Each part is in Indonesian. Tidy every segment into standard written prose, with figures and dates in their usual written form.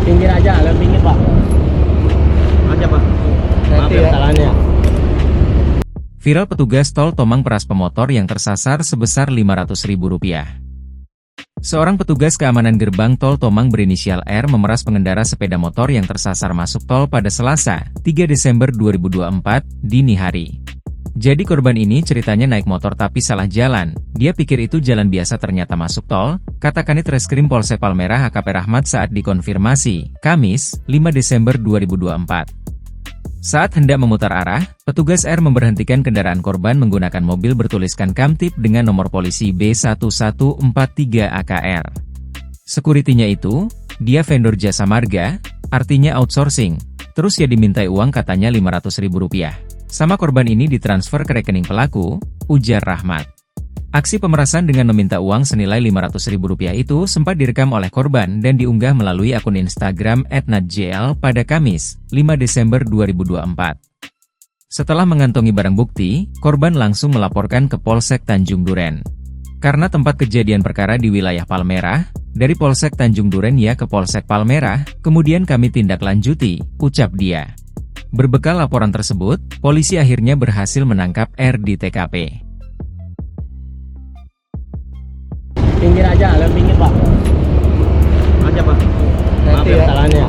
Pinggir aja, lebih pinggir pak. Aja pak. Maaf ya kesalahannya. Viral petugas tol Tomang peras pemotor yang tersasar sebesar Rp500.000. Seorang petugas keamanan gerbang tol Tomang berinisial R memeras pengendara sepeda motor yang tersasar masuk tol pada Selasa, 3 Desember 2024, dini hari. Jadi korban ini ceritanya naik motor tapi salah jalan, dia pikir itu jalan biasa ternyata masuk tol, kata Kanit Reskrim Polsek Palmerah AKP Rahmat saat dikonfirmasi, Kamis, 5 Desember 2024. Saat hendak memutar arah, petugas R memberhentikan kendaraan korban menggunakan mobil bertuliskan Kamtip dengan nomor polisi B1143AKR. Sekuritinya itu, dia vendor jasa marga, artinya outsourcing, terus ya dimintai uang katanya Rp500.000. Sama korban ini ditransfer ke rekening pelaku, ujar Rahmat. Aksi pemerasan dengan meminta uang senilai Rp500.000 itu sempat direkam oleh korban dan diunggah melalui akun Instagram @natjl pada Kamis, 5 Desember 2024. Setelah mengantongi barang bukti, korban langsung melaporkan ke Polsek Tanjung Duren. Karena tempat kejadian perkara di wilayah Palmerah, dari Polsek Tanjung Duren ya ke Polsek Palmerah, kemudian kami tindak lanjuti, ucap dia. Berbekal laporan tersebut, polisi akhirnya berhasil menangkap R di TKP. Pinggir aja, lebih pinggir pak. Aja pak. Maaf ya kesalahannya.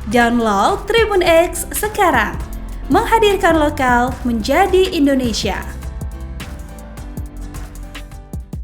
Download Tribun X sekarang. Menghadirkan lokal menjadi Indonesia.